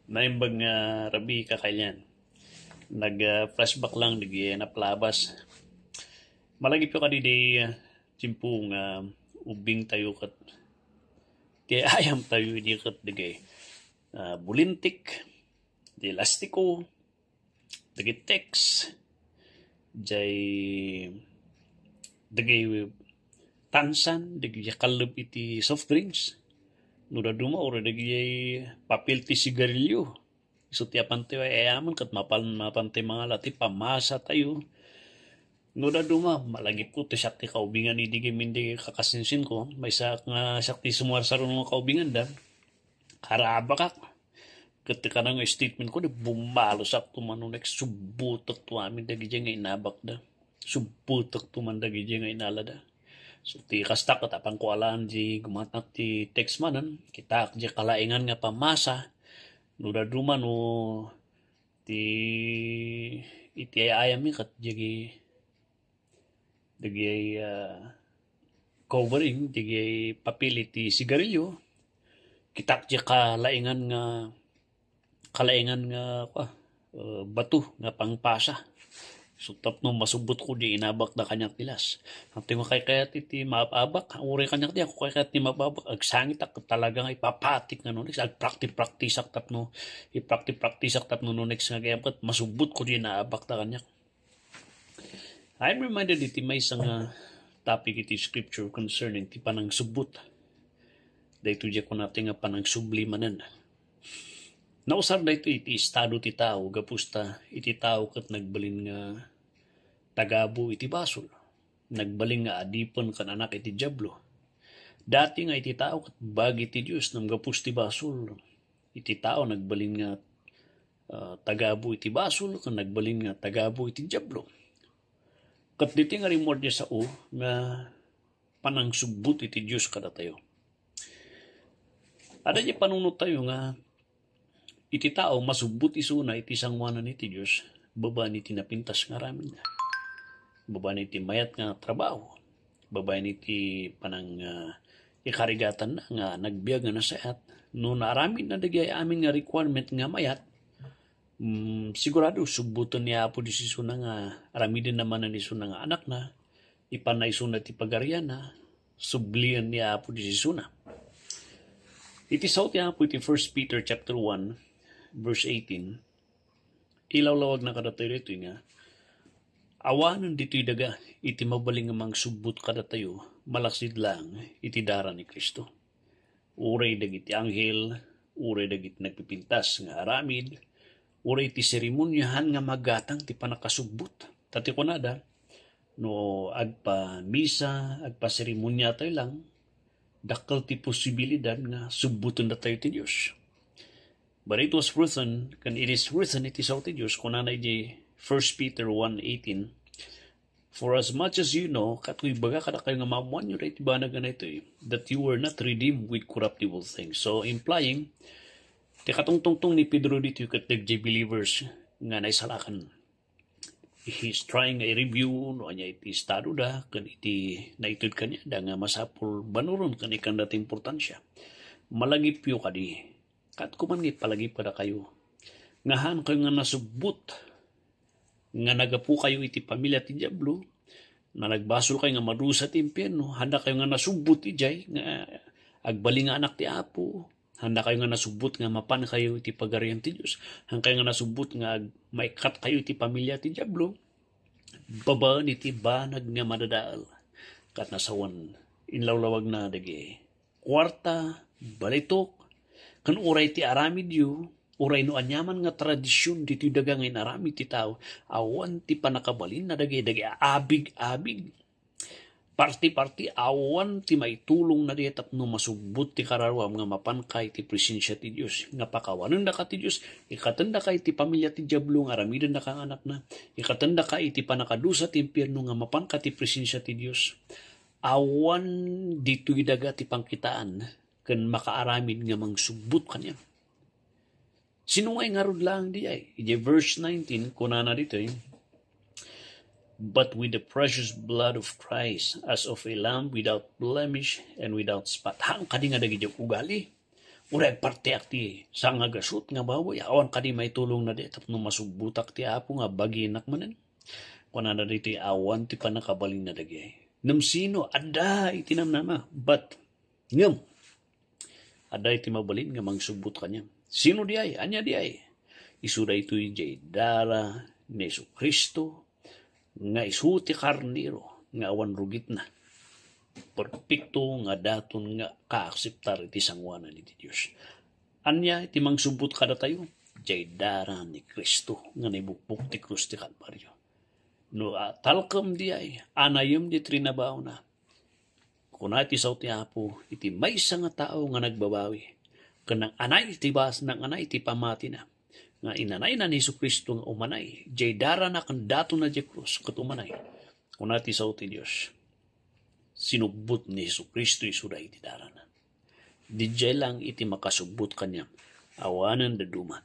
Naimbag nga rabi kakailan. Nag-flashback lang di naplabas. Malagi po ka di timpo nga ubing tayo kat di ayam tayo di kat di bulintik di lastiko di text jay di tansan di kalab iti soft drinks. Nuda duma ora dagiti papel ti sigarilyo. So ti apante ay ayaman kat mapante mga lati pamasa tayo. Nuda duma malagi po ti sakti kaubingan ni digi mindi kakasinsin ko. May sak nga sakti sumuar sa mga kaubingan da. Karaba ka. Ketika nang statement ko, bumalo sak tumanunek subutak tu amin dagi nga inabak da. Subutak tuman dagi nga inalada. So ti kasta ko tapang ko alaan di gumatak ti text manan kita di kalaingan nga pamasa nuda duma no ti iti ayam mi kat di covering di papel ti sigarilyo kita di kalaingan nga batu nga pangpasa. So tapno masubot ko di inabak na kanyak tilas. Ang tingin kay kaya iti mapabak, uri kanyak di ako kaya ti mapabak, agsangit ak talagang ipapatik nga nunex, agprakti-praktisak tapno, iprakti-praktisak tapno nunex nga kaya masubot ko di inabak na kanyak. I'm reminded iti may isang topic iti scripture concerning ti panang subot. Dahito di ko natin nga panang sublimanan. Nausar na ito iti estado ti tao, gapusta iti tao kat nagbalin nga tagabo iti basol. Nagbalin nga adipon kan anak iti diablo. Dati nga iti tao kat bagi ti Diyos ng gapus ti basol. Iti tao nagbalin nga tagabo iti basol, kan nagbalin nga tagabo iti diablo. Kat diti nga rimor niya sa nga panang subot iti Diyos kada tayo. Ada niya panunod tayo nga iti tao masubot isuna iti sangwanan iti Diyos, baba ni tinapintas nga ramin na. Baba ni ti mayat nga trabaho. Baba ni ti panang ikarigatan na nga nagbiag nga nasayat. No naramin na dagay amin nga requirement nga mayat, sigurado subuton niya po di si suna nga aramidin naman na ni suna nga anak na, ipanay suna ti pagarian na, sublian niya po di si suna. Iti sauti nga po iti 1 Peter chapter 1, verse 18, ilawlawag na kadatayo ito nga, awanan dito'y daga, iti mabaling amang subot kadatayo, malaksid lang, iti dara ni Kristo. Uray dagiti anghel, uray dagiti nagpipintas nga aramid, uray ti seremonyahan nga magatang ti panakasubot. Tati ko nada, no agpa misa, agpa seremonya tayo lang, dakal ti posibilidad nga subuton na tayo ti Diyos. But it was written, it is written, it is out ti Diyos, kunanay di 1 Peter 1:18, for as much as you know, katoy baga kada kayo nga mamuan nyo, right, iba na ganito that you were not redeemed with corruptible things. So, implying, ti katungtungtong ni Pedro dito, katig believers, nga naisalakan, he's trying a review, no, anya iti estado da, kan iti naitod kanya, da nga masapul banuron, kan ikan dati importansya. Malagip yo kadi, kat kumangit palagi pada kayo. Ngahan kayo nga nasubot, nga nagapu kayo iti pamilya ti Diablo, na nagbasol kayo nga marusa ti impyerno, handa kayo nga nasubot ijay, nga agbaling nga anak ti Apo, handa kayo nga nasubot nga mapan kayo iti pagarian ti Diyos, handa kayo nga nasubot nga maikat kayo iti pamilya ti Diablo, babaan iti banag nga madadaal, kat nasawan, inlawlawag na dagi, kwarta, balitok, kan uray ti aramid yu, uray no anyaman nga tradisyon dito daga ngayon aramid ti tao, awan ti panakabalin na dagi abig-abig. Parti-parti awan ti maitulong na di tapno masubot ti kararuam nga mapankay ti presensya ti Diyos. Nga pakawanan da ka ti Diyos, ikatanda ka iti pamilya ti Diablo nga aramidan da kang anak na, ikatanda ka iti panakadusa ti impyerno nga mapanka ti presensya ti Diyos. Awan dito'y daga ti pangkitaan kan makaaramid nga mangsubot kanya. Sino nga ngarod lang di ay? Ije verse 19, kunana dito but with the precious blood of Christ, as of a lamb without blemish and without spot. Hang kadi nga dagi ugali. Uray parte akti sa nga gasut nga baboy. Awan ka di may tulong na di. Tapno masubutak ti apo nga baginak manen. Kuna na dito awan ti panakabaling na dagi. Namsino, ada iti namnama. But, ngam, ada iti mabalin nga mangsubot kanya. Sino di ay? Anya di ay? Isuda ito jay dara ni Yesu Kristo nga isuti karniro nga awan rugit na. Perfecto nga daton nga kaakseptar iti sangwanan iti Dios. Anya iti mangsubot kada tayo jay dara ni Kristo nga nibukbuk ti krus ti Kalbaryo. No talkem di ay anayem di trinabaw na. Kuna iti saw ti Apo iti maysa nga tao nga nagbabawi. Kanang anay iti bas ng anay iti pamati na. Nga inanay na ni Yesu Kristo nga umanay. Jay dara na kan daton na di krus kat umanay. Kuna iti saw ti Dios. Sinubot ni Yesu Kristo isuda iti daranan. Dijay lang iti makasubot kanya. Awanan da duman.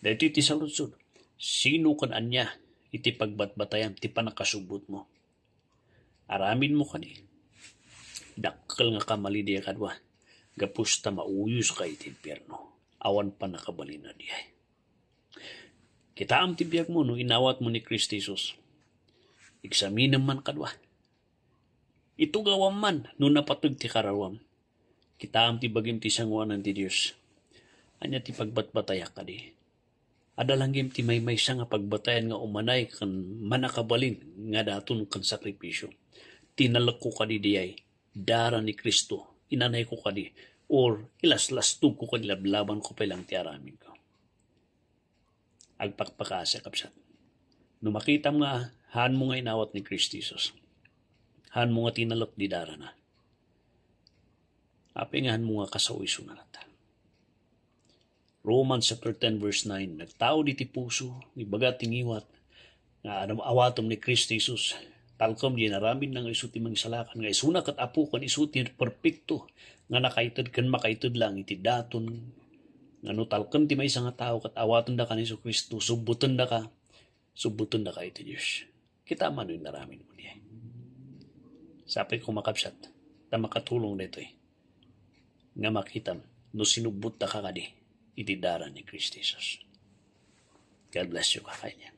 Dahil iti saludsod. Sino kan anya iti pagbatbatayan ti panakasubot mo. Aramin mo kani. Dakkel nga kamali diya kadwa. Gapusta mauyos ka iti impyerno. Awan pa nakabalin na diya. Kita am ti biyag mo no inawat mo ni Kristo Jesus. Iksaminam man kadwa. Ito gawam man, no napatag ti karawam. Kita am ti bagim ti sangwanan ti Diyos. Anya ti pagbatbatayak ka di. Adalanggim ti may nga pagbatayan nga umanay kan manakabalin nga daton kan sakripisyo. Tinalak ko ka di diyay, dara ni Kristo, inanay ko ka di, or ilaslastug ko ka di lablaban ko pa lang ti aramin ko. Agpakpakasa kapsat. No makita mo nga, haan mo nga inawat ni Kristo Jesus. Han mo nga tinalok di dara na. Apingahan mo nga kasawiso na nata. Romans chapter 10 verse 9. Nagtao di ti puso, ni baga tingiwat, nga awatom ni Kristo Jesus. Talkom di naramin ng isuti mang salakan, nga isuna kat apo kan isuti perfecto, nga nakaitad kan makaitad lang iti daton, nga no talkom ti may isang tao kat awaton da ka ni Kristo, subuton da ka iti Diyos. Kita man yung naramin mo niya. Sapay ko makapsat, na makatulong dito nga makita no sinubot na kakadi, iti dara ni Kristo Jesus. God bless you kakanya.